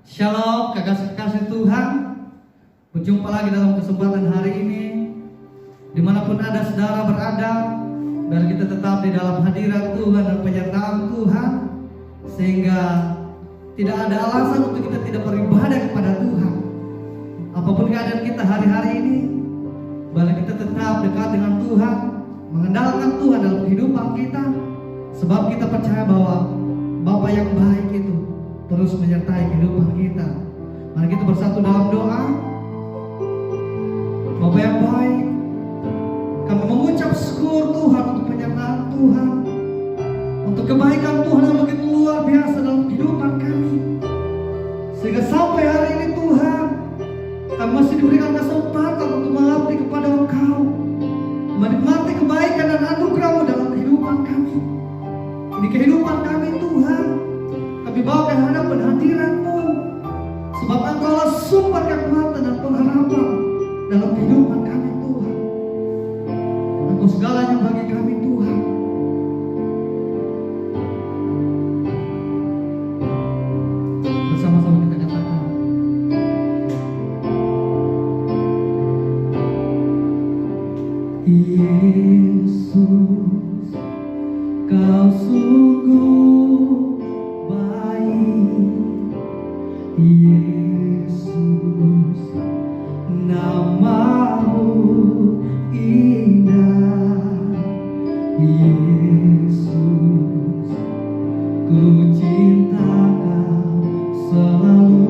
Shalom kekasih-kekasih Tuhan. Berjumpa lagi dalam kesempatan hari ini. Dimanapun ada saudara berada, biar kita tetap di dalam hadirat Tuhan dan penyertaan Tuhan, sehingga tidak ada alasan untuk kita tidak beribadah kepada Tuhan. Apapun keadaan kita hari-hari ini, biar kita tetap dekat dengan Tuhan, mengandalkan Tuhan dalam kehidupan kita, sebab kita percaya bahwa Bapa yang baik itu terus menyertai kehidupan kita. Mari kita bersatu dalam doa. Bapa yang baik, kami mengucap syukur Tuhan untuk penyertaan Tuhan, untuk kebaikan Tuhan yang begitu luar biasa dalam kehidupan kami, sehingga sampai hari ini Tuhan, kami masih diberikan kesempatan untuk mengabdi kepada Engkau, menikmati kebaikan dan anugerah-Mu dalam kehidupan kami. Di kehidupan kami Tuhan, kami bawa ke hadapan hadirat-Mu, sebab Engkaulah sumber kekuatan dan pengharapan dalam kehidupan kami Tuhan. Engkau segalanya bagi kami Tuhan. Bersama-sama kita katakan, Yesus, Kau sungguh baik. Yesus, nama-Mu indah. Yesus, ku cinta Kau selalu,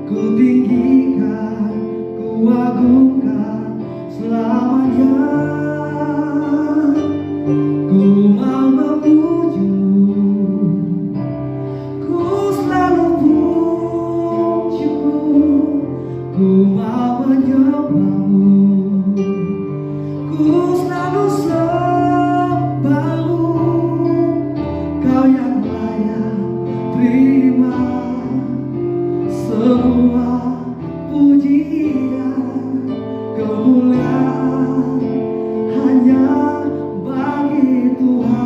ku tinggikan, ku agungkan selamanya. Ku mau memuji-Mu, ku selalu puji-Mu, ku mau menyembah-Mu, ku selalu sembah-Mu. Kau yang layak terima semua pujian, kemuliaan hanya bagi Tuhan.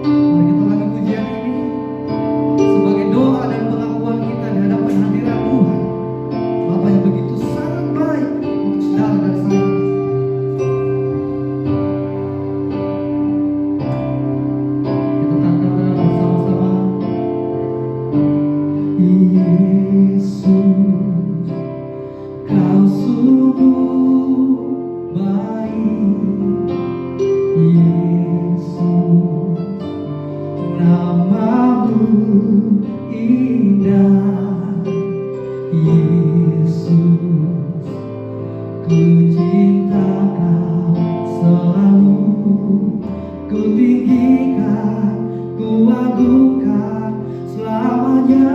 Mari kita ulangi pujian ini sebagai doa dan pengakuan kita di hadapan hadirat Tuhan, Bapa yang begitu sangat baik untuk saudara dan saya. Kita katakan bersama-sama, Yesus, Kau sungguh baik. Yesus, nama-Mu indah. Yesus, ku cinta Kau selalu, ku tinggikan, ku agungkan selamanya.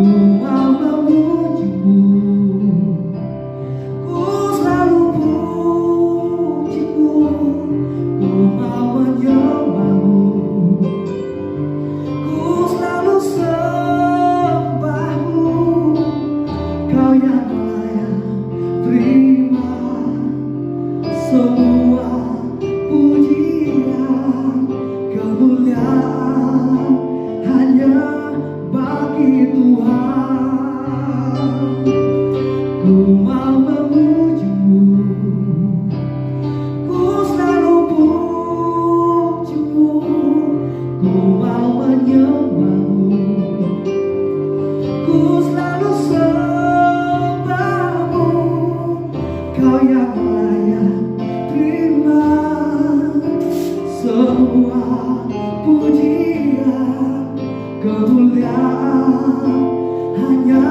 Ku mau memuji-Mu, ku selalu puji-Mu, ku mau menyembah-Mu, ku selalu sembah-Mu. Kau yang layak terima semua pujian, kemuliaan hanya bagi Tuhan. Ku mau memuji-Mu, ku selalu puji-Mu, ku mau menyembah-Mu, ku selalu sembah-Mu. Kau yang layak terima semua pujian, kemuliaan hanya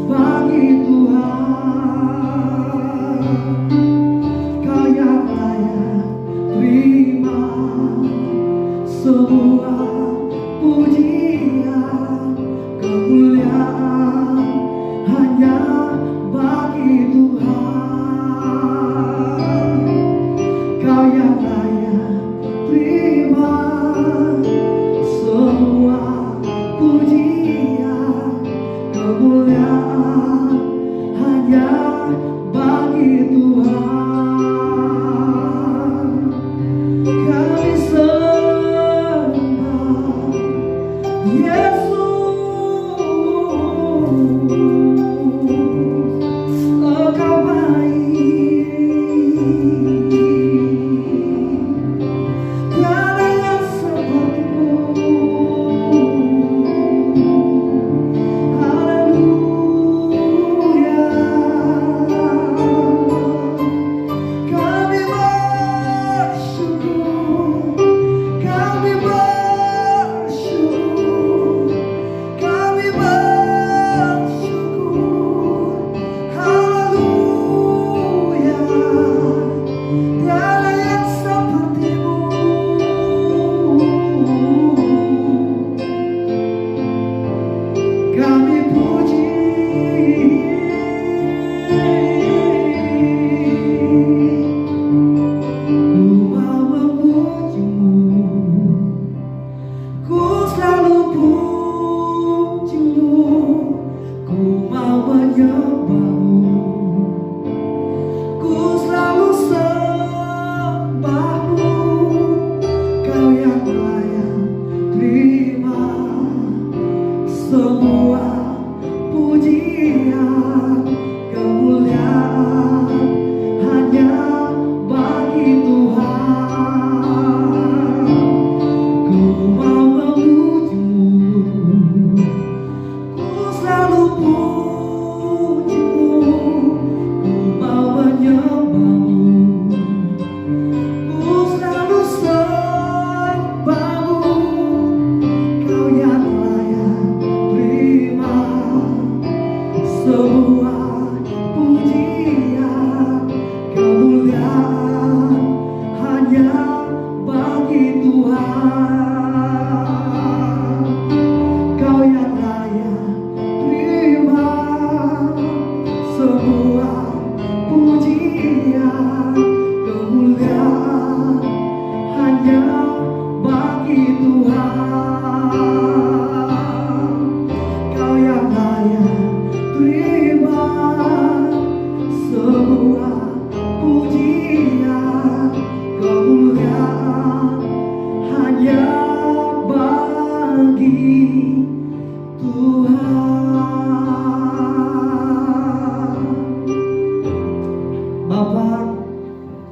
bagi Tuhan. Kau yang layak terima semua pujian, kemuliaan hanya bagi Tuhan. Kau yang layak terima semua pujian, kemuliaan hanya bagi Tuhan. Kami sembah yang layak terima semua pujian, kemuliaan hanya bagi Tuhan. Ku mau memuji-Mu, ku selalu puji-Mu, ku mau menyembah-Mu, ku selalu sembah-Mu. Kau yang layak terima semua pujian, kemuliaan hanya bagi Tuhan. Kau yang layak terima semua pujian, kemuliaan hanya bagi Tuhan. Kau yang layak terima semua pujian, kemuliaan hanya bagi Tuhan. Bapa,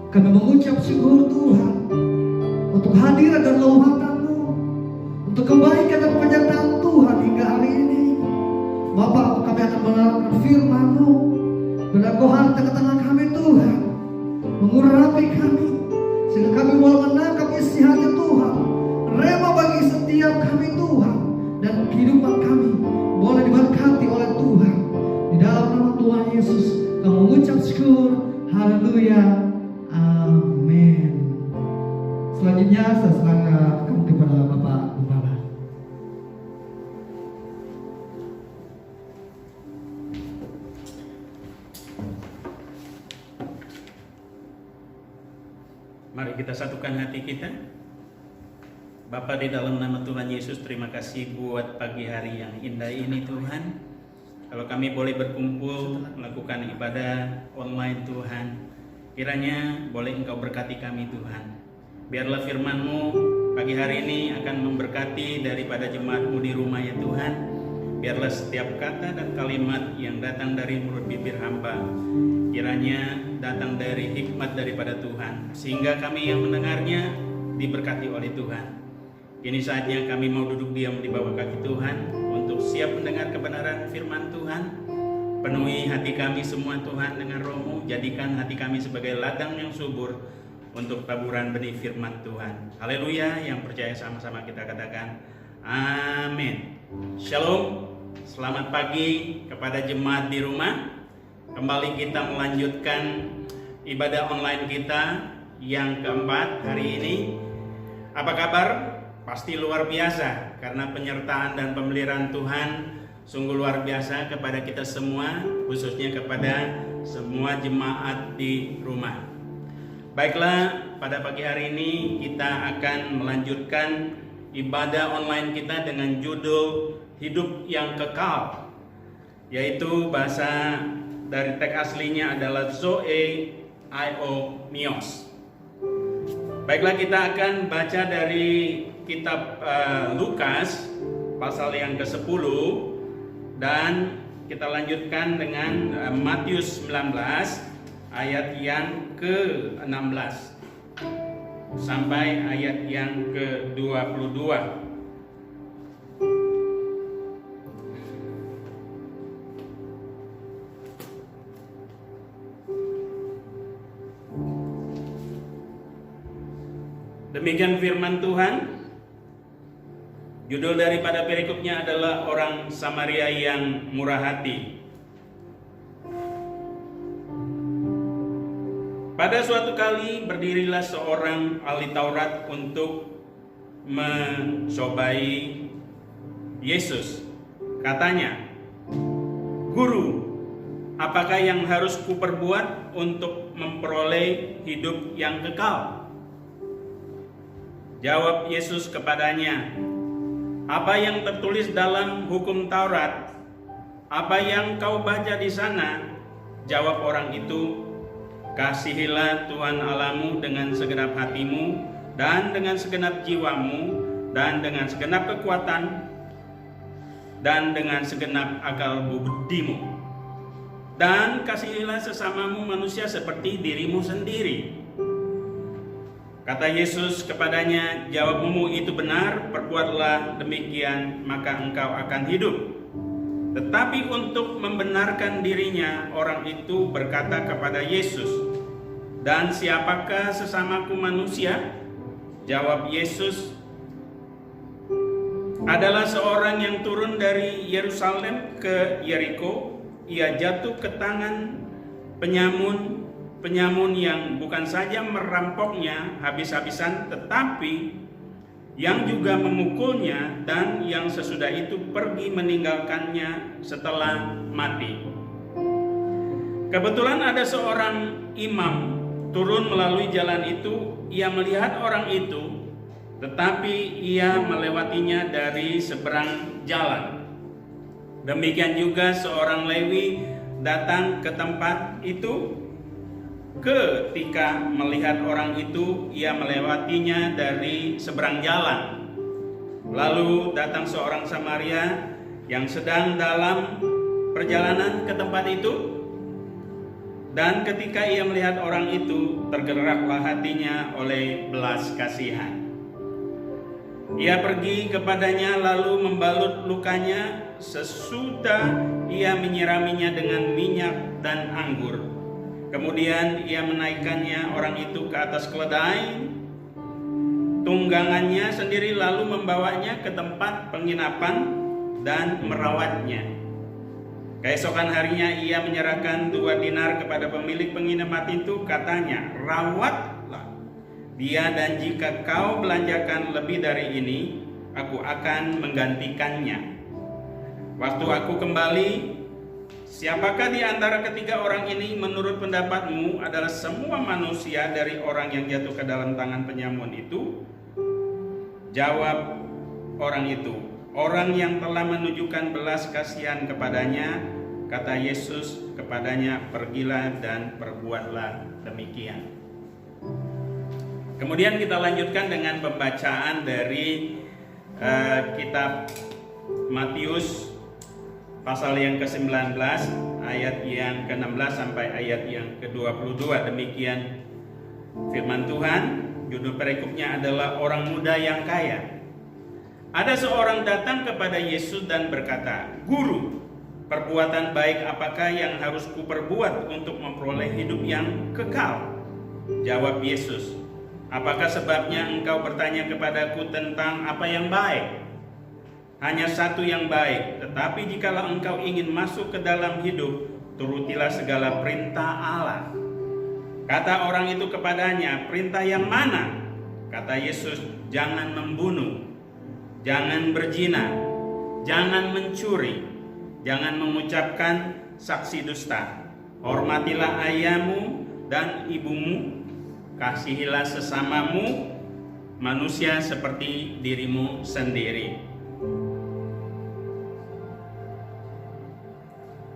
kami mengucap syukur Tuhan untuk hadirat dan lawatan-Mu, untuk kebaikan dan penyertaan Tuhan hingga hari ini. Bapa, kami akan menerangkan firman-Mu, dan Engkau hadir di tengah kami Tuhan, mengurapi kami, sehingga kami boleh menangkap isi hati Tuhan, rema bagi setiap kami Tuhan, dan kehidupan kami boleh diberkati oleh Tuhan. Di dalam nama Tuhan Yesus, kami mengucap syukur. Haleluya. Amin. Selanjutnya saya serahkan kepada Bapak Gembala. Mari kita satukan hati kita. Bapa, di dalam nama Tuhan Yesus, terima kasih buat pagi hari yang indah ini Tuhan. Kalau kami boleh berkumpul melakukan ibadah online Tuhan, kiranya boleh Engkau berkati kami Tuhan. Biarlah firman-Mu pagi hari ini akan memberkati daripada jemaat-Mu di rumah ya Tuhan. Biarlah setiap kata dan kalimat yang datang dari mulut bibir hamba, kiranya datang dari hikmat daripada Tuhan, sehingga kami yang mendengarnya diberkati oleh Tuhan. Kini saatnya kami mau duduk diam di bawah kaki Tuhan untuk siap mendengar kebenaran firman Tuhan. Penuhi hati kami semua Tuhan dengan Roh-Mu, jadikan hati kami sebagai ladang yang subur untuk taburan benih firman Tuhan. Haleluya, yang percaya sama-sama kita katakan amin. Shalom, selamat pagi kepada jemaat di rumah. Kembali kita melanjutkan ibadah online kita yang keempat hari ini. Apa kabar? Pasti luar biasa, karena penyertaan dan pemeliharaan Tuhan sungguh luar biasa kepada kita semua, khususnya kepada semua jemaat di rumah. Baiklah, pada pagi hari ini kita akan melanjutkan ibadah online kita dengan judul Hidup yang Kekal, yaitu bahasa dari teks aslinya adalah Zoe Aionios. Baiklah, kita akan baca dari kitab Lukas pasal yang ke-10 dan kita lanjutkan dengan Matius 19 ayat yang ke-16 sampai ayat yang ke-22. Demikian firman Tuhan. Judul daripada perikopnya adalah orang Samaria yang murah hati. Pada suatu kali berdirilah seorang ahli Taurat untuk mencobai Yesus. Katanya, "Guru, apakah yang harus kuperbuat untuk memperoleh hidup yang kekal?" Jawab Yesus kepadanya, "Apa yang tertulis dalam hukum Taurat? Apa yang kau baca di sana?" Jawab orang itu, "Kasihilah Tuhan Allahmu dengan segenap hatimu, dan dengan segenap jiwamu, dan dengan segenap kekuatan, dan dengan segenap akal budimu. Dan kasihilah sesamamu manusia seperti dirimu sendiri. Kata Yesus kepadanya, jawabmu itu benar, perbuatlah demikian, maka engkau akan hidup. Tetapi untuk membenarkan dirinya, orang itu berkata kepada Yesus, dan siapakah sesamaku manusia? Jawab Yesus, adalah seorang yang turun dari Yerusalem ke Yeriko. Ia jatuh ke tangan penyamun yang bukan saja merampoknya habis-habisan, tetapi yang juga memukulnya, dan yang sesudah itu pergi meninggalkannya setelah mati. Kebetulan ada seorang imam turun melalui jalan itu. Ia melihat orang itu, tetapi ia melewatinya dari seberang jalan. Demikian juga seorang Lewi datang ke tempat itu. Ketika melihat orang itu, ia melewatinya dari seberang jalan. Lalu datang seorang Samaria yang sedang dalam perjalanan ke tempat itu, dan ketika ia melihat orang itu, tergeraklah hatinya oleh belas kasihan. Ia pergi kepadanya lalu membalut lukanya. Sesudah ia menyiraminya dengan minyak dan anggur. Kemudian ia menaikkannya orang itu ke atas keledai tunggangannya sendiri, lalu membawanya ke tempat penginapan dan merawatnya. Keesokan harinya ia menyerahkan 2 dinar kepada pemilik penginapan itu. Katanya, rawatlah dia, dan jika kau belanjakan lebih dari ini, aku akan menggantikannya. Waktu aku kembali, siapakah di antara ketiga orang ini menurut pendapatmu adalah semua manusia dari orang yang jatuh ke dalam tangan penyamun itu? Jawab orang itu, orang yang telah menunjukkan belas kasihan kepadanya. Kata Yesus kepadanya, pergilah dan perbuatlah demikian. Kemudian kita lanjutkan dengan pembacaan dari kitab Matius pasal yang ke-19 ayat yang ke-16 sampai ayat yang ke-22. Demikian firman Tuhan. Judul perikopnya adalah orang muda yang kaya. Ada seorang datang kepada Yesus dan berkata, Guru, perbuatan baik apakah yang harus kuperbuat untuk memperoleh hidup yang kekal? Jawab Yesus, apakah sebabnya engkau bertanya kepadaku tentang apa yang baik? Hanya satu yang baik, tetapi jikalau engkau ingin masuk ke dalam hidup, turutilah segala perintah Allah. Kata orang itu kepadanya, perintah yang mana? Kata Yesus, jangan membunuh, jangan berzina, jangan mencuri, jangan mengucapkan saksi dusta, hormatilah ayahmu dan ibumu, kasihilah sesamamu manusia seperti dirimu sendiri.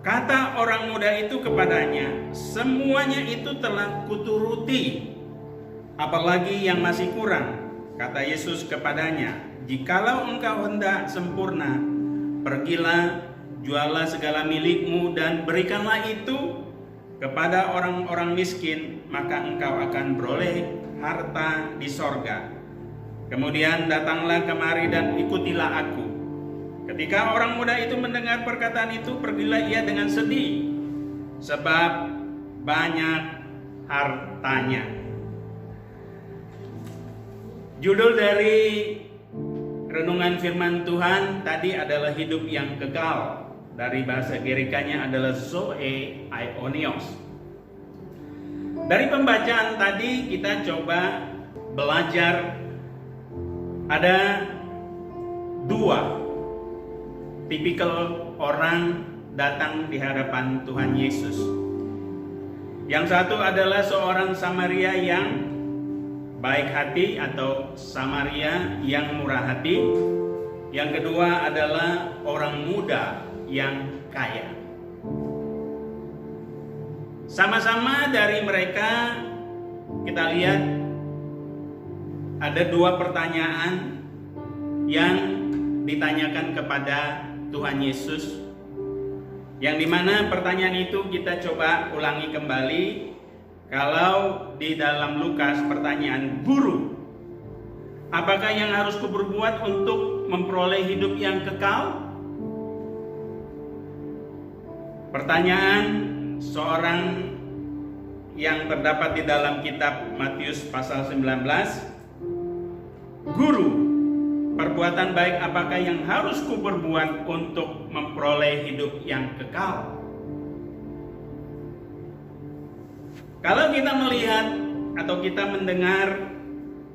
Kata orang muda itu kepadanya, semuanya itu telah kuturuti, apalagi yang masih kurang? Kata Yesus kepadanya, jikalau engkau hendak sempurna, pergilah, jualah segala milikmu dan berikanlah itu kepada orang-orang miskin, maka engkau akan beroleh harta di sorga. Kemudian datanglah kemari dan ikutilah aku. Ketika orang muda itu mendengar perkataan itu, pergilah ia dengan sedih, sebab banyak hartanya. Judul dari renungan firman Tuhan tadi adalah hidup yang kekal. Dari bahasa Gerikanya adalah Zoe Aionios. Dari pembacaan tadi kita coba belajar ada 2 tipikal orang datang di hadapan Tuhan Yesus. Yang satu adalah seorang Samaria yang baik hati atau Samaria yang murah hati. Yang kedua adalah orang muda yang kaya. Sama-sama dari mereka kita lihat ada dua pertanyaan yang ditanyakan kepada Tuhan Yesus, yang dimana pertanyaan itu kita coba ulangi kembali. Kalau di dalam Lukas pertanyaan, "Guru, apakah yang harus kuperbuat untuk memperoleh hidup yang kekal?" Pertanyaan seorang yang terdapat di dalam kitab Matius pasal 19, "Guru, perbuatan baik apakah yang harus kuperbuat untuk memperoleh hidup yang kekal?" Kalau kita melihat atau kita mendengar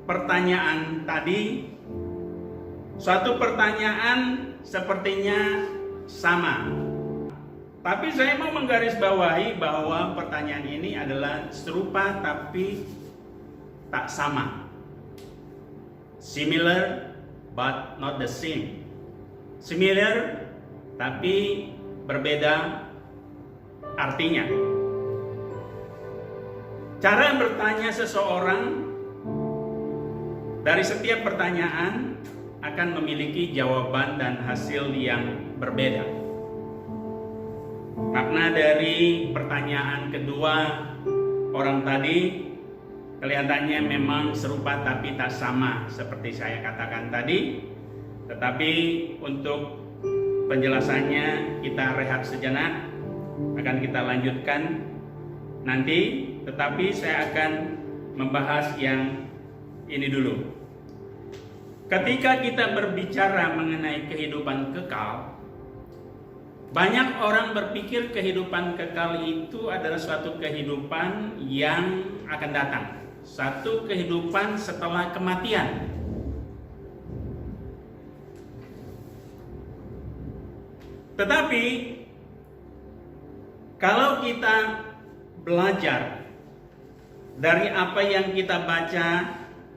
pertanyaan tadi, suatu pertanyaan sepertinya sama. Tapi saya mau menggarisbawahi bahwa pertanyaan ini adalah serupa tapi tak sama. Similar but not the same. Similar tapi berbeda artinya. Cara bertanya seseorang dari setiap pertanyaan akan memiliki jawaban dan hasil yang berbeda. Makna dari pertanyaan kedua orang tadi kelihatannya memang serupa tapi tak sama seperti saya katakan tadi. Tetapi untuk penjelasannya kita rehat sejenak, akan kita lanjutkan nanti. Tetapi saya akan membahas yang ini dulu. Ketika kita berbicara mengenai kehidupan kekal, banyak orang berpikir kehidupan kekal itu adalah suatu kehidupan yang akan datang, satu kehidupan setelah kematian. Tetapi kalau kita belajar dari apa yang kita baca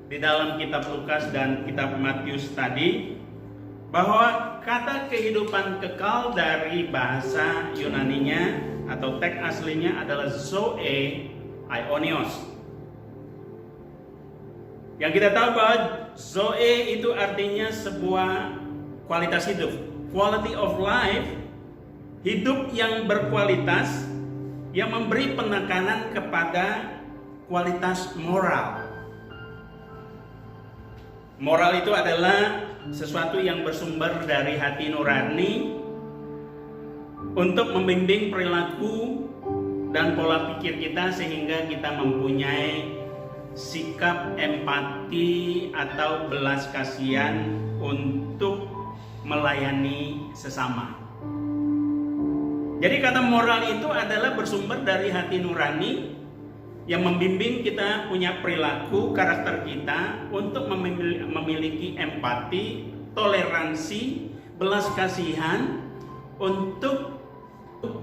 di dalam kitab Lukas dan kitab Matius tadi, bahwa kata kehidupan kekal dari bahasa Yunaninya atau teks aslinya adalah zoe aionios. Yang kita tahu bahwa zoe itu artinya sebuah kualitas hidup, quality of life, hidup yang berkualitas, yang memberi penekanan kepada kualitas moral. Moral itu adalah sesuatu yang bersumber dari hati nurani untuk membimbing perilaku dan pola pikir kita sehingga kita mempunyai sikap empati atau belas kasihan untuk melayani sesama. Jadi kata moral itu adalah bersumber dari hati nurani yang membimbing kita punya perilaku, karakter kita untuk memiliki empati, toleransi, belas kasihan untuk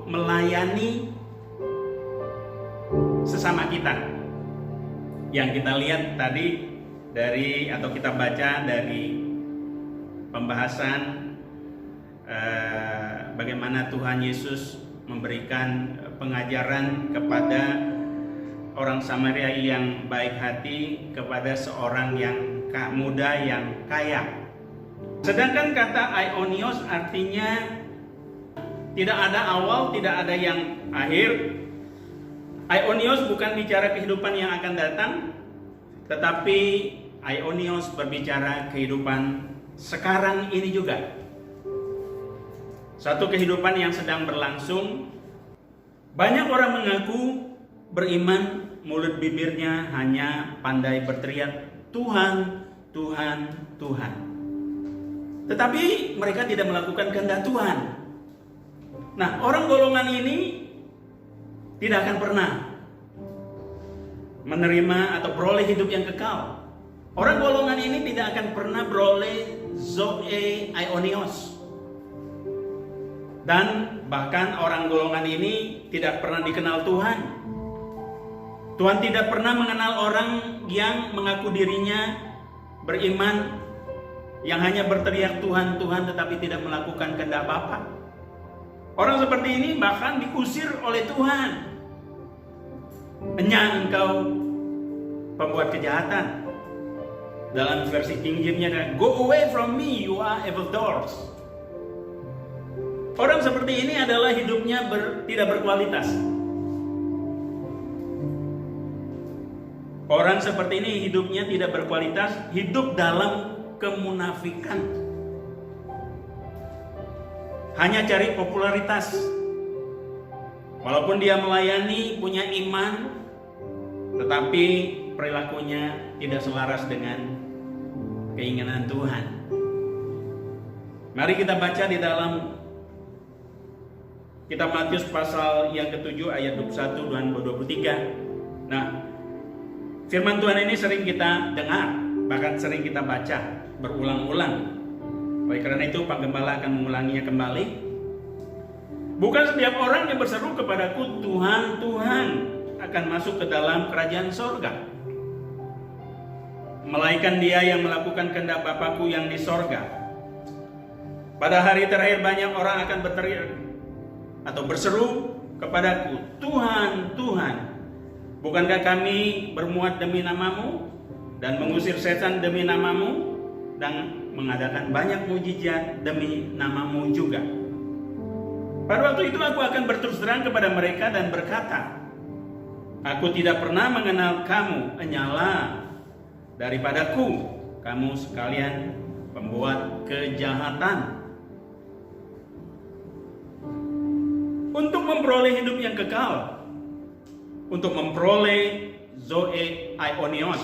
melayani sesama kita. Yang kita lihat tadi dari atau kita baca dari pembahasan bagaimana Tuhan Yesus memberikan pengajaran kepada orang Samaria yang baik hati kepada seorang yang muda yang kaya. Sedangkan kata aionios artinya tidak ada awal, tidak ada yang akhir. Aionios bukan bicara kehidupan yang akan datang, tetapi aionios berbicara kehidupan sekarang ini juga. Satu kehidupan yang sedang berlangsung. Banyak orang mengaku beriman, mulut bibirnya hanya pandai berteriak Tuhan, Tuhan, Tuhan. Tetapi mereka tidak melakukan kehendak Tuhan. Nah, orang golongan ini tidak akan pernah menerima atau beroleh hidup yang kekal. Orang golongan ini tidak akan pernah beroleh zoe aionios. Dan bahkan orang golongan ini tidak pernah dikenal Tuhan. Tuhan tidak pernah mengenal orang yang mengaku dirinya beriman, yang hanya berteriak Tuhan, Tuhan tetapi tidak melakukan kehendak Bapa. Orang seperti ini bahkan diusir oleh Tuhan. Hanya engkau pembuat kejahatan. Dalam versi King James-nya, "Go away from me, you are evildoers." Orang seperti ini adalah hidupnya tidak berkualitas. Orang seperti ini hidupnya tidak berkualitas, hidup dalam kemunafikan. Hanya cari popularitas. Walaupun dia melayani, punya iman, tetapi perilakunya tidak selaras dengan keinginan Tuhan. Mari kita baca di dalam kitab Matius pasal yang ke-7 ayat 21 dan 23. Nah, firman Tuhan ini sering kita dengar, bahkan sering kita baca berulang-ulang. Oleh karena itu Pak Gembala akan mengulanginya kembali. "Bukan setiap orang yang berseru kepadaku, Tuhan, Tuhan, akan masuk ke dalam kerajaan sorga, melainkan dia yang melakukan kehendak Bapa-Ku yang di sorga. Pada hari terakhir banyak orang akan berteriak atau berseru kepadaku, Tuhan, Tuhan, bukankah kami bermuat demi namamu dan mengusir setan demi namamu dan mengadakan banyak mujizat demi namamu juga? Pada waktu itu aku akan berterus terang kepada mereka dan berkata, aku tidak pernah mengenal kamu, enyalah daripadaku, kamu sekalian pembuat kejahatan." Untuk memperoleh hidup yang kekal, untuk memperoleh Zoe Aionios,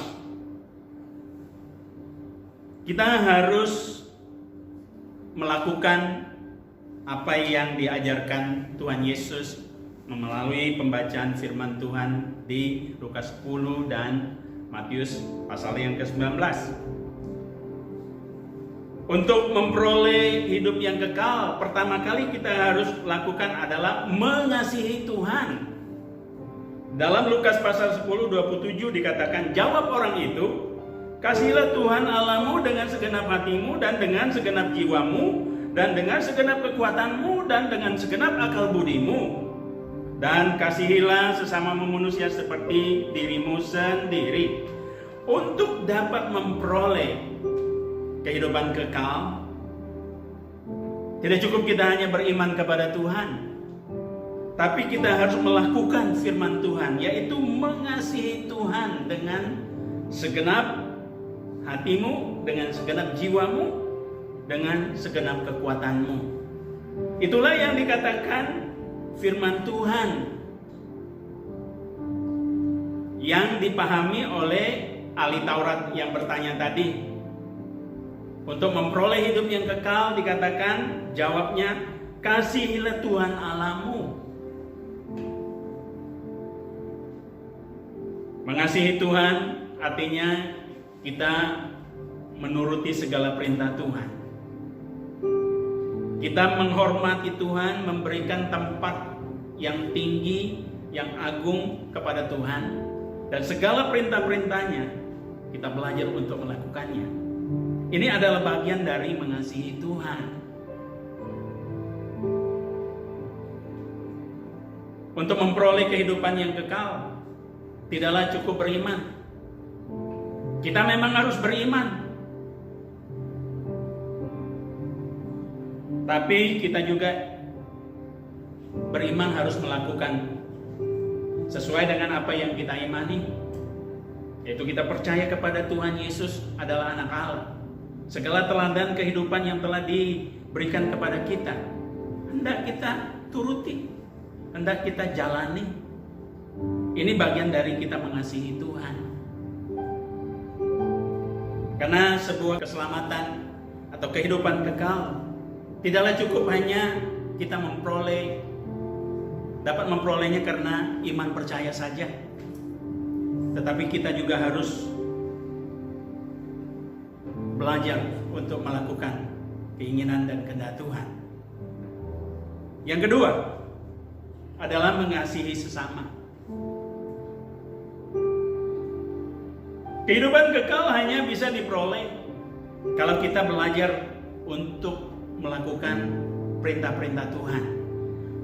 kita harus melakukan apa yang diajarkan Tuhan Yesus melalui pembacaan firman Tuhan di Lukas 10 dan Matius pasal yang ke-19. Untuk memperoleh hidup yang kekal, pertama kali kita harus lakukan adalah mengasihi Tuhan. Dalam Lukas pasal 10 27 dikatakan, jawab orang itu, kasihilah Tuhan Allahmu dengan segenap hatimu dan dengan segenap jiwamu dan dengan segenap kekuatanmu dan dengan segenap akal budimu, dan kasihilah sesama manusia seperti dirimu sendiri. Untuk dapat memperoleh kehidupan kekal, tidak cukup kita hanya beriman kepada Tuhan, tapi kita harus melakukan firman Tuhan, yaitu mengasihi Tuhan dengan segenap hatimu, dengan segenap jiwamu, dengan segenap kekuatanmu. Itulah yang dikatakan firman Tuhan yang dipahami oleh ahli Taurat yang bertanya tadi. Untuk memperoleh hidup yang kekal dikatakan jawabnya, kasihilah Tuhan Allahmu. Mengasihi Tuhan artinya kita menuruti segala perintah Tuhan. Kita menghormati Tuhan, memberikan tempat yang tinggi, yang agung kepada Tuhan, dan segala perintah-perintahnya kita belajar untuk melakukannya. Ini adalah bagian dari mengasihi Tuhan. Untuk memperoleh kehidupan yang kekal, tidaklah cukup beriman. Kita memang harus beriman, tapi kita juga beriman harus melakukan sesuai dengan apa yang kita imani, yaitu kita percaya kepada Tuhan Yesus adalah anak Allah. Segala teladan kehidupan yang telah diberikan kepada kita hendak kita turuti, hendak kita jalani. Ini bagian dari kita mengasihi Tuhan. Karena sebuah keselamatan atau kehidupan kekal tidaklah cukup hanya kita dapat memperolehnya karena iman percaya saja, tetapi kita juga harus belajar untuk melakukan keinginan dan kehendak Tuhan. Yang kedua adalah mengasihi sesama. Kehidupan kekal hanya bisa diperoleh kalau kita belajar untuk melakukan perintah-perintah Tuhan,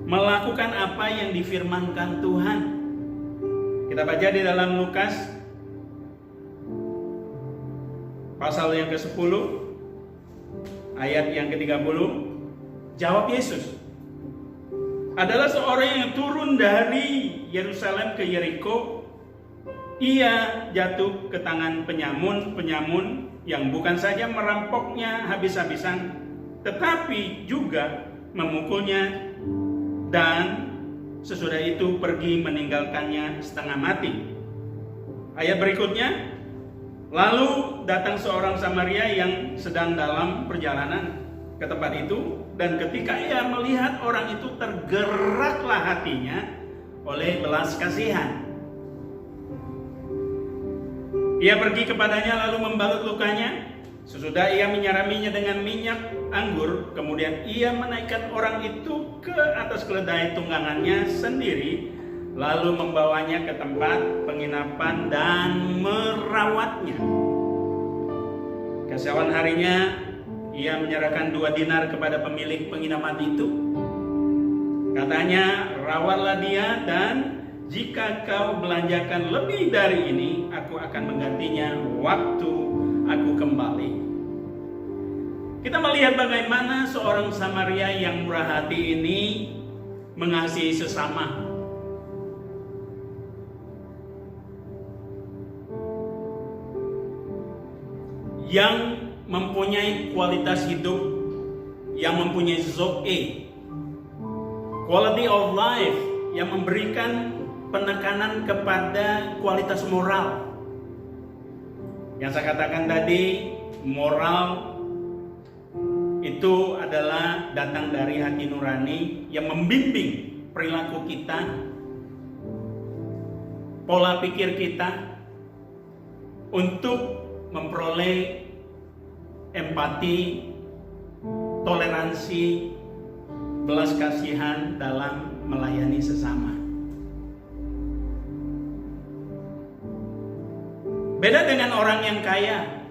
melakukan apa yang difirmankan Tuhan. Kita baca di dalam Lukas pasal yang ke-10 ayat yang ke-30, jawab Yesus. Adalah seorang yang turun dari Yerusalem ke Yeriko. Ia jatuh ke tangan penyamun yang bukan saja merampoknya habis-habisan, tetapi juga memukulnya, dan sesudah itu pergi meninggalkannya setengah mati. Ayat berikutnya, lalu datang seorang Samaria yang sedang dalam perjalanan ke tempat itu, dan ketika ia melihat orang itu, tergeraklah hatinya oleh belas kasihan. Ia pergi kepadanya lalu membalut lukanya. Sesudah ia menyiraminya dengan minyak anggur, kemudian ia menaikkan orang itu ke atas keledai tunggangannya sendiri, lalu membawanya ke tempat penginapan dan merawatnya. Keesokan harinya ia menyerahkan 2 dinar kepada pemilik penginapan itu. Katanya, rawatlah dia, dan jika kau belanjakan lebih dari ini, aku akan menggantinya waktu aku kembali. Kita melihat bagaimana seorang Samaria yang murah hati ini mengasihi sesama. Yang mempunyai kualitas hidup, yang mempunyai zoe, quality of life, yang memberikan penekanan kepada kualitas moral. Yang saya katakan tadi, moral itu adalah datang dari hati nurani yang membimbing perilaku kita, pola pikir kita untuk memperoleh empati, toleransi, belas kasihan dalam melayani sesama. Beda dengan orang yang kaya,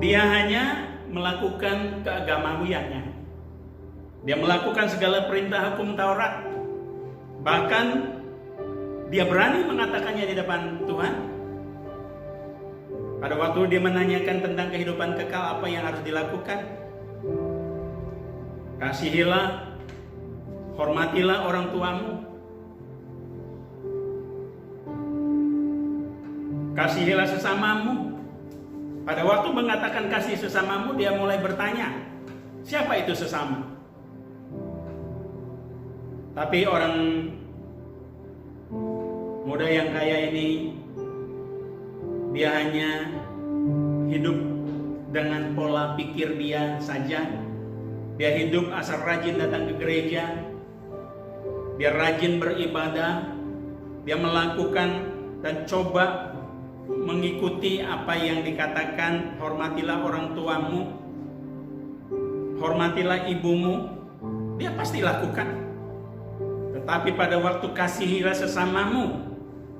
dia hanya melakukan keagamawiannya. Dia melakukan segala perintah hukum Taurat. Bahkan dia berani mengatakannya di depan Tuhan. Pada waktu dia menanyakan tentang kehidupan kekal, apa yang harus dilakukan? Kasihilah, hormatilah orang tuamu. Kasihilah sesamamu. Pada waktu mengatakan kasih sesamamu, dia mulai bertanya, siapa itu sesama? Tapi orang muda yang kaya ini, dia hanya hidup dengan pola pikir dia saja. Dia hidup asal rajin datang ke gereja, dia rajin beribadah, dia melakukan dan coba mengikuti apa yang dikatakan, hormatilah orang tuamu, hormatilah ibumu. Dia pasti lakukan. Tetapi pada waktu kasihilah sesamamu,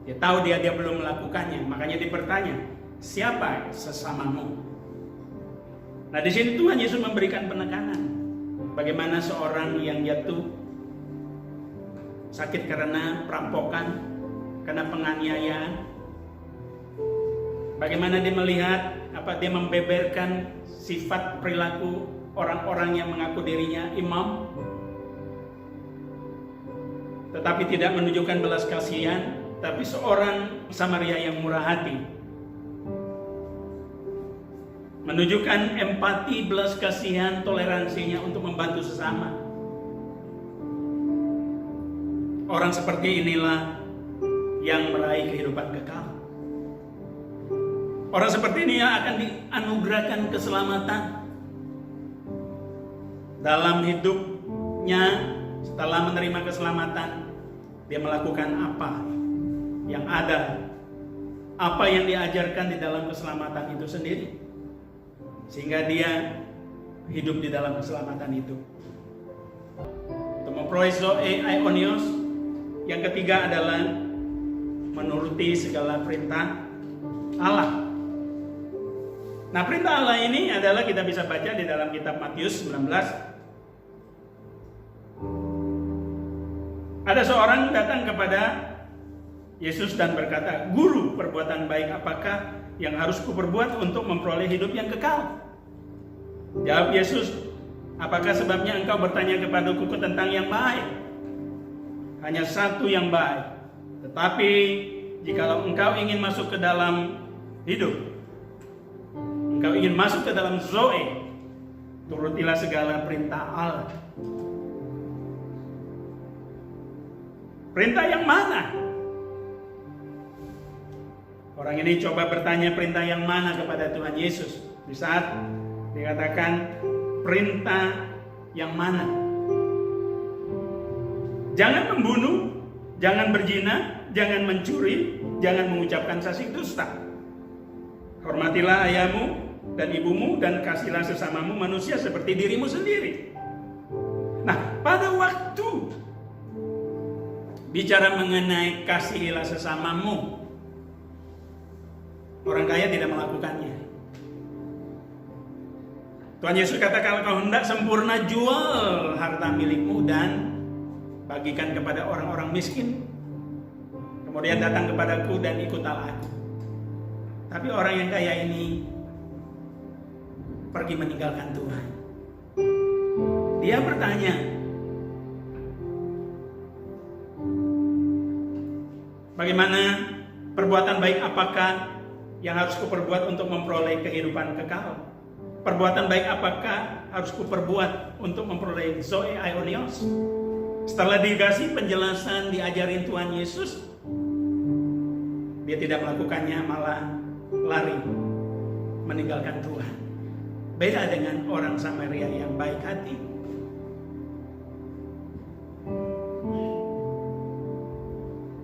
dia tahu dia belum melakukannya. Makanya dipertanya, siapa sesamamu? Nah, di sini Tuhan Yesus memberikan penekanan. Bagaimana seorang yang jatuh sakit karena perampokan, karena penganiayaan, bagaimana dia melihat, dia membeberkan sifat perilaku orang-orang yang mengaku dirinya imam, tetapi tidak menunjukkan belas kasihan. Tapi seorang Samaria yang murah hati menunjukkan empati, belas kasihan, toleransinya untuk membantu sesama. Orang seperti inilah yang meraih kehidupan kekal. Orang seperti ini yang akan dianugerahkan keselamatan dalam hidupnya. Setelah menerima keselamatan, dia melakukan apa yang ada, apa yang diajarkan di dalam keselamatan itu sendiri, sehingga dia hidup di dalam keselamatan itu. Tomoproizo aionios. Yang ketiga adalah menuruti segala perintah Allah. Nah, perintah Allah ini adalah kita bisa baca di dalam kitab Matius 19. Ada seorang datang kepada Yesus dan berkata, "Guru, perbuatan baik apakah yang harus kuperbuat untuk memperoleh hidup yang kekal? Jawab Yesus, apakah sebabnya engkau bertanya kepadaku tentang yang baik? Hanya satu yang baik. Tetapi jikalau engkau ingin masuk ke dalam hidup, engkau ingin masuk ke dalam Zoe, turutilah segala perintah Allah. Perintah yang mana? Orang ini coba bertanya perintah yang mana kepada Tuhan Yesus. Di saat dikatakan perintah yang mana? Jangan membunuh, jangan berzina, jangan mencuri, jangan mengucapkan saksi dusta. Hormatilah ayahmu dan ibumu dan kasihlah sesamamu manusia seperti dirimu sendiri. Nah, pada waktu bicara mengenai kasihilah sesamamu, orang kaya tidak melakukannya. Tuhan Yesus katakan, kalau kau hendak sempurna, jual harta milikmu dan bagikan kepada orang-orang miskin. Kemudian datang kepadaku dan ikutlah aku. Tapi orang yang kaya ini pergi meninggalkan Tuhan. Dia bertanya, bagaimana perbuatan baik apakah yang harus kuperbuat untuk memperoleh kehidupan kekal? Perbuatan baik apakah harus kuperbuat untuk memperoleh Zoe Aionios? Setelah dikasih penjelasan, diajarin Tuhan Yesus, dia tidak melakukannya, malah lari meninggalkan Tuhan. Beda dengan orang Samaria yang baik hati.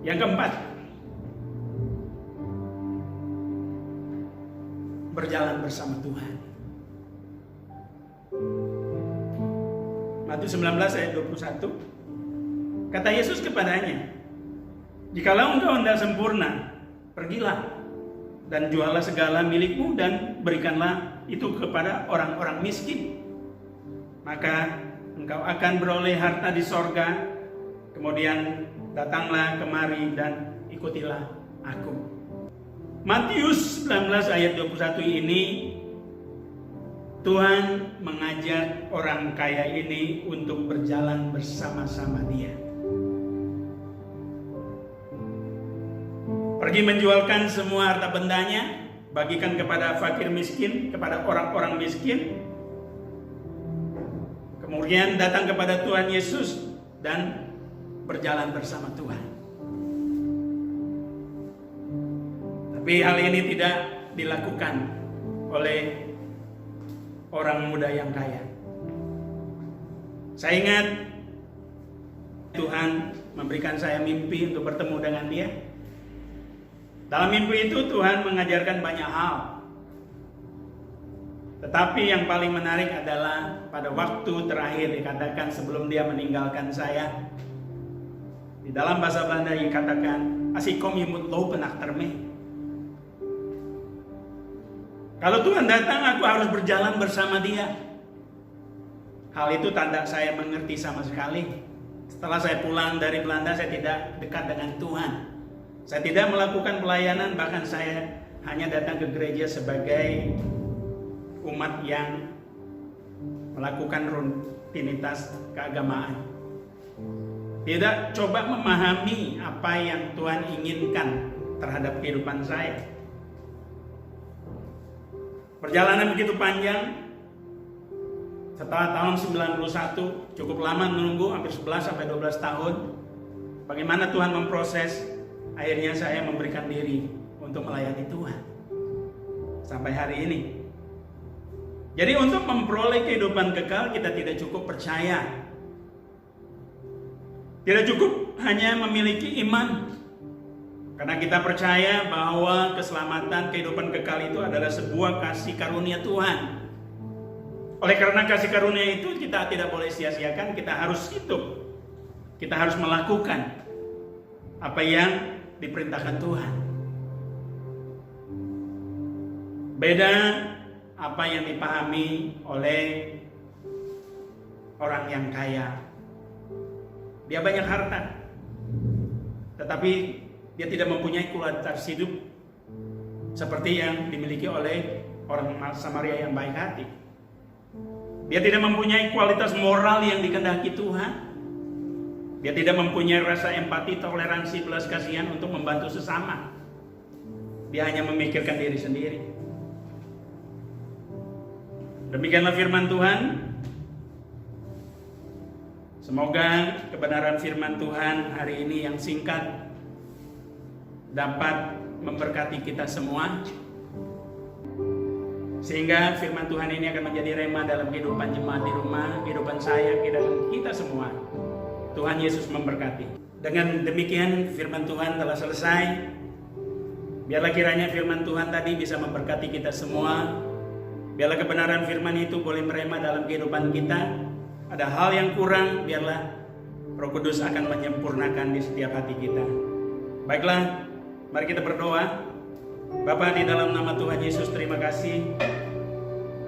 Yang keempat, berjalan bersama Tuhan. Matius 19 ayat 21. Kata Yesus kepadanya, jikalau engkau hendak sempurna, pergilah dan jualah segala milikmu dan berikanlah itu kepada orang-orang miskin. Maka engkau akan beroleh harta di sorga. Kemudian datanglah kemari dan ikutilah aku. Matius 19 ayat 21 ini, Tuhan mengajak orang kaya ini untuk berjalan bersama-sama dia. Pergi menjualkan semua harta bendanya, bagikan kepada fakir miskin, kepada orang-orang miskin. Kemudian datang kepada Tuhan Yesus dan berjalan bersama Tuhan. Tapi hal ini tidak dilakukan oleh orang muda yang kaya. Saya ingat Tuhan memberikan saya mimpi untuk bertemu dengan dia. Dalam mimpi itu Tuhan mengajarkan banyak hal. Tetapi yang paling menarik adalah pada waktu terakhir dikatakan sebelum dia meninggalkan saya. Di dalam bahasa Belanda dikatakan, asikom yimut lopen achter me. Kalau Tuhan datang, aku harus berjalan bersama dia. Hal itu tanda saya mengerti sama sekali. Setelah saya pulang dari Belanda, saya tidak dekat dengan Tuhan. Saya tidak melakukan pelayanan, bahkan saya hanya datang ke gereja sebagai umat yang melakukan rutinitas keagamaan. Tidak coba memahami apa yang Tuhan inginkan terhadap kehidupan saya. Perjalanan begitu panjang. Setelah tahun 91, cukup lama menunggu, hampir 11 sampai 12 tahun. Bagaimana Tuhan memproses. Akhirnya saya memberikan diri untuk melayani Tuhan sampai hari ini. Jadi untuk memperoleh kehidupan kekal, kita tidak cukup percaya, tidak cukup hanya memiliki iman, karena kita percaya bahwa keselamatan kehidupan kekal itu adalah sebuah kasih karunia Tuhan. Oleh karena kasih karunia itu kita tidak boleh sia-siakan, kita harus hidup, kita harus melakukan apa yang diperintahkan Tuhan. Beda apa yang dipahami oleh orang yang kaya. Dia banyak harta, tetapi dia tidak mempunyai kualitas hidup seperti yang dimiliki oleh orang Samaria yang baik hati. Dia tidak mempunyai kualitas moral yang dikehendaki Tuhan. Dia tidak mempunyai rasa empati, toleransi, belas kasihan untuk membantu sesama. Dia hanya memikirkan diri sendiri. Demikianlah firman Tuhan. Semoga kebenaran firman Tuhan hari ini yang singkat dapat memberkati kita semua, sehingga firman Tuhan ini akan menjadi rema dalam kehidupan jemaat di rumah, kehidupan saya, kehidupan kita semua. Tuhan Yesus memberkati. Dengan demikian firman Tuhan telah selesai. Biarlah kiranya firman Tuhan tadi bisa memberkati kita semua. Biarlah kebenaran firman itu boleh merema dalam kehidupan kita. Ada hal yang kurang, biarlah Roh Kudus akan menyempurnakan di setiap hati kita. Baiklah, mari kita berdoa. Bapa, di dalam nama Tuhan Yesus, terima kasih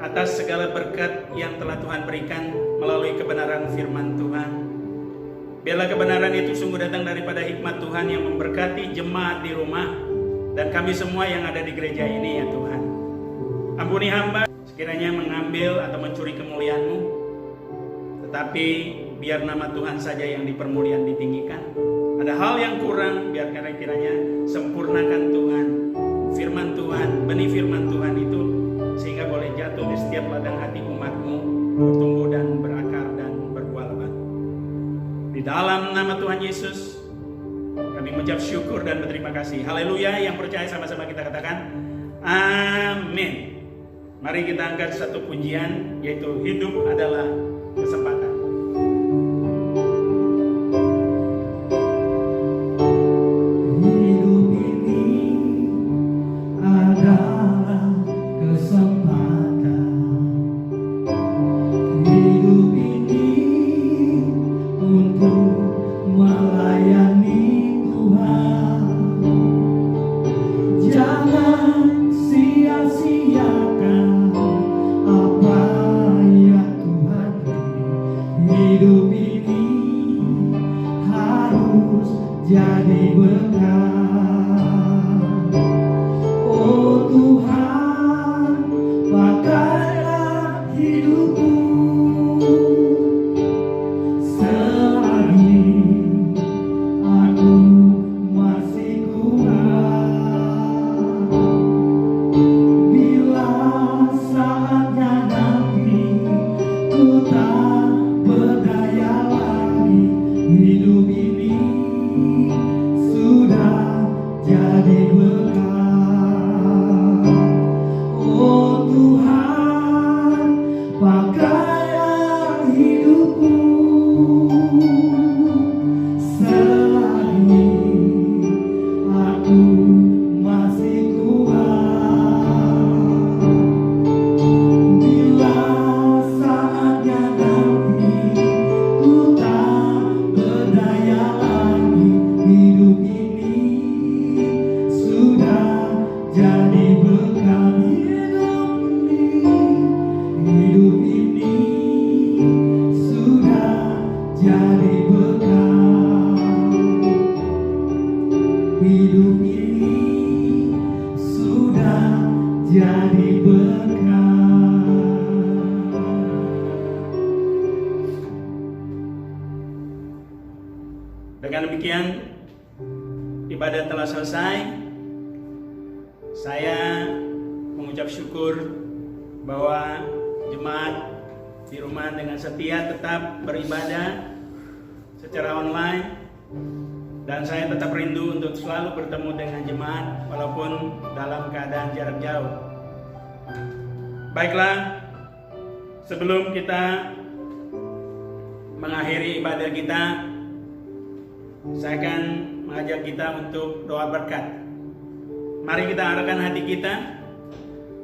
atas segala berkat yang telah Tuhan berikan melalui kebenaran firman Tuhan. Biarlah kebenaran itu sungguh datang daripada hikmat Tuhan yang memberkati jemaat di rumah dan kami semua yang ada di gereja ini, ya Tuhan. Ampuni hamba sekiranya mengambil atau mencuri kemuliaan-Mu, tetapi biar nama Tuhan saja yang dipermuliaan, ditinggikan. Ada hal yang kurang, biar kiranya sempurnakan Tuhan firman Tuhan, benih firman Tuhan itu, sehingga boleh jatuh di setiap ladang hati umat-Mu, bertumbuh dan berakar dan berbuah lebat. Di dalam nama Tuhan Yesus kami mengucap syukur dan berterima kasih. Haleluya. Yang percaya sama-sama kita katakan amin. Mari kita angkat satu pujian, yaitu hidup adalah kesempatan. Hidup ini adalah kesempatan. Hidup ini untuk melayani Tuhan. Jangan sia-siakan apa yang Tuhan beri. Hidup ini harus jadi berkat. Oh Tuhan, pakailah hidupku selagi aku masih kuat. Bila saatnya nanti ku tak berdaya lagi, hidup ini sudah jadi berkat. Oh Tuhan, pakailah hidupku selagi aku masih kuat. Bila saatnya nanti ku tak berdaya lagi, hidup ini sudah jadi berkat. Hidup ini sudah jadi berkat. Hidup ini sudah jadi berkat. Dengan demikian ibadah telah selesai. Saya mengucap syukur bahwa jemaat di rumah dengan setia tetap beribadah secara online, dan saya tetap rindu untuk selalu bertemu dengan jemaat walaupun dalam keadaan jarak jauh. Baiklah, sebelum kita mengakhiri ibadah kita, saya akan mengajak kita untuk doa berkat. Mari kita arahkan hati kita.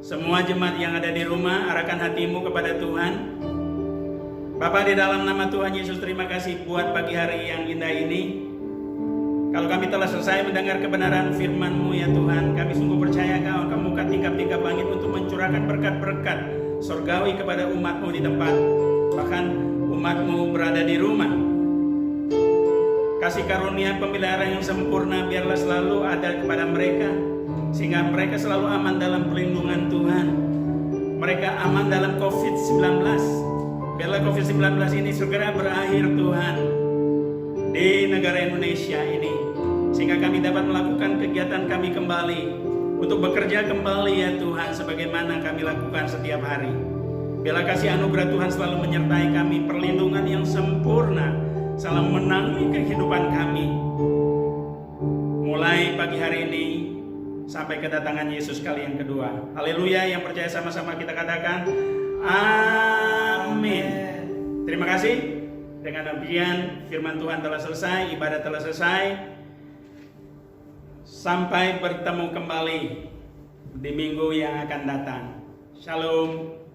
Semua jemaat yang ada di rumah, arahkan hatimu kepada Tuhan. Bapa, di dalam nama Tuhan Yesus, terima kasih buat pagi hari yang indah ini. Kalau kami telah selesai mendengar kebenaran firman-Mu, ya Tuhan, kami sungguh percaya Kau akan membuka tingkap-tingkap langit untuk mencurahkan berkat-berkat surgawi kepada umat-Mu di tempat, bahkan umat-Mu berada di rumah. Kasih karunia pemeliharaan yang sempurna biarlah selalu ada kepada mereka, sehingga mereka selalu aman dalam perlindungan Tuhan. Mereka aman dalam COVID-19. Biarlah COVID-19 ini segera berakhir Tuhan di negara Indonesia ini, sehingga kami dapat melakukan kegiatan kami kembali, untuk bekerja kembali ya Tuhan, sebagaimana kami lakukan setiap hari. Biarlah kasih anugerah Tuhan selalu menyertai kami, perlindungan yang sempurna selalu menangani kehidupan kami, mulai pagi hari ini sampai kedatangan Yesus kali yang kedua. Haleluya, yang percaya sama-sama kita katakan amin. Terima kasih. Dengan demikian firman Tuhan telah selesai, ibadah telah selesai. Sampai bertemu kembali di minggu yang akan datang. Shalom.